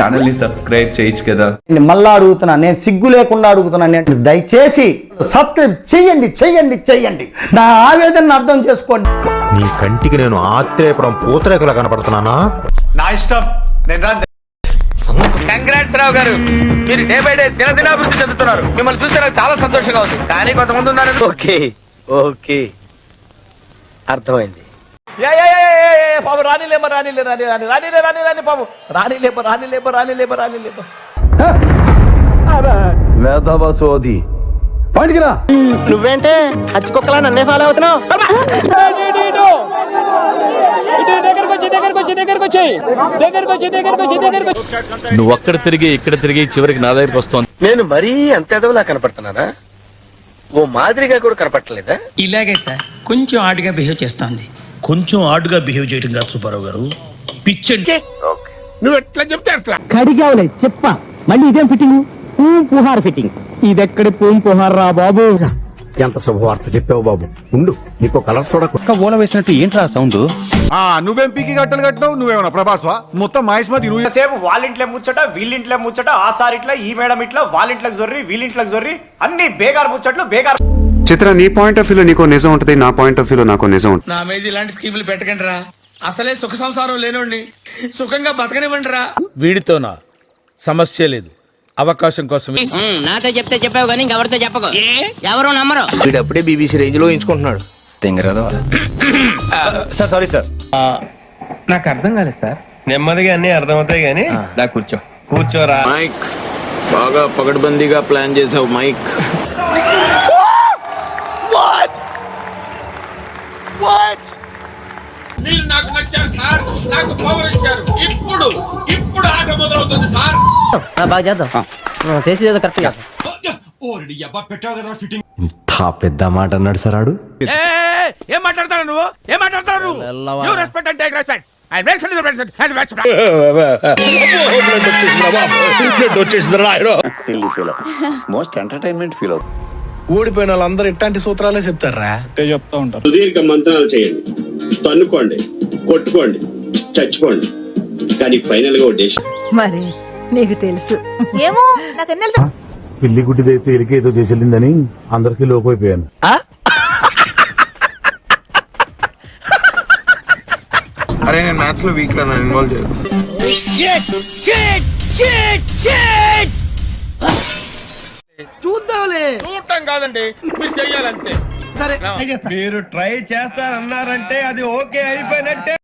Channel ని subscribe చేయొచ్చు కదా. మళ్ళా అడుగుతున్నా, నేను సిగ్గు లేకుండా అడుగుతున్నాను, దయచేసి సబ్స్క్రైబ్ చెయ్యండి చెయ్యండి చెయ్యండి, నా ఆవేదనను అర్థం చేసుకోండి. నీ కంటికి నేను ఆత్రేయపురం పూతరేకులా కనపడుతున్నానా? నా ఇష్టం, నేను రాను. కంగ్రాట్స్ రావు గారు, మీరు డే బై డే దినదినాభివృద్ధి చెందుతున్నారు. మిమ్మల్ని చూస్తే నాకు చాలా సంతోషంగా ఉంది. కానీ కొంతమంది ఉన్నారు. ఓకే ఓకే అర్థమైంది. బాబు రానిలేమ రానిలే రాని రాని రానిలే రాని రాని బాబు రానిలేప రానిలేప రానిలేప రానిలేప మేధావసోది పాటికిరా. నువ్వేంటే హచ్చుకొక్కలా నన్నే ఫాలో అవుతున్నావు? నువ్వు అక్కడ తిరిగి ఇక్కడ తిరిగి చివరికి నా దగ్గరికి వస్తాను. నేను మరీ అంత ఎదవలా కనపడుతున్నానా? ఓ మాదిరిగా కూడా కనపడలేదా? ఇలాగే సార్, కొంచెం ఆడుగా బిహేవ్ చేస్తోంది. కొంచెం ఆడుగా బిహేవ్ చేయడం కాదు సుబ్బారావు గారు, పిచ్చండి. నువ్వు ఎట్లా చెప్తే అట్లా. కడిగావులే చెప్ప, మళ్ళీ ఇదేం ఫిట్టింగ్? పూం పుహార్ ఫిట్టింగ్. ఇదెక్కడి పూం పుహార్ రా బాబు. ఎంత శుభవార్త చెప్పావు బాబు. ఉండు, నీకు కలర్ చూడకు. ఓల వేసినట్టు ఏంట్రా సౌండ్? నువ్వేం పీకి గట్టలు కట్టినావు? నువ్వేమన్నా ప్రభాస్వా? మొత్తం మహేష్మతి నువ్వు. సేపు వాళ్ళింట్లో ముచ్చట, వీళ్ళింట్లో ముచ్చట, ఆ సార్ ఇట్లా, ఈ మేడం ఇట్లా, వాళ్ళింట్లోకి జొర్రి, వీళ్ళింట్లోకి జొర్రి, అన్ని బేగారు ముచ్చట్లు బేగారు. చిత్ర, నీ పాయింట్ ఆఫ్ వ్యూలో నీకో నిజం ఉంటుంది, నా పాయింట్ ఆఫ్ వ్యూలో నాకో నిజం ఉంటుంది. నా మీద ఇలాంటి స్కీములు పెట్టకండి రా. అసలే సుఖ సంసారం లేనోడిని సుఖంగా బతకనివ్వండి రా. వీడితోనా సమస్య లేదు, అవకాశం కోసం. నాతో చెప్తే చెప్పావు కానీ ఇంకెవరితో చెప్పకు, ఎవరు నమ్మరు. వీడప్పుడే బీబీసీ రేంజ్ లో ఎంచుకుంటున్నాడు. Sir sorry sir. నాకు అర్థం కాలేదు సార్. నెమ్మదిగా అన్ని అర్థమవుతాయి గానీ నా కూర్చోరా. మైక్ బాగా పగడ్బందీగా ప్లాన్ చేసావు మైక్. మీరు నాకు నచ్చారు సార్, నాకు పవర్ ఇచ్చారు. ఇప్పుడు ఆట మొదలవుతుంది సార్. బాగా చేద్దాం, చేసి కరెక్ట్ గా. ఓరెడి అబ్బా పెట్టావు కదా ఫిట్టింగ్. పెద్ద మాట అన్నాడు సార్ ఆడు. ఏం మాట్లాడతాడు నువ్వు? ఏం మాట్లాడతాడు నువ్వు? You respect and take respect. I respect and respect. Most entertainment feel అవుతుంది. ఓడిపోయిన వాళ్ళందరూ ఇట్లాంటి సూత్రాలే చెప్తారా? చెప్తా ఉంటారు. సుదీర్ఘ మంత్రాలు చేయండి, తన్నుకోండి, కొట్టుకోండి, చచ్చిపోండి, కానీ ఫైనల్ గా డెసిషన్. మరి నీకు తెలుసు ఏమో, నాకు పిల్లి గుడ్డిదైతే ఎలికి ఏదో చేసేళ్ళిందని అందరికీ లోపైపోయాను. అరే నేను మ్యాథ్స్ లో వీక్ లా ఇన్వాల్వ్ చేయకు. చూద్దాంలే. చూడటం కాదండి, మీరు చెయ్యాలంతే. సరే, మీరు ట్రై చేస్తారన్నారంటే అది ఓకే అయిపోయినట్టే.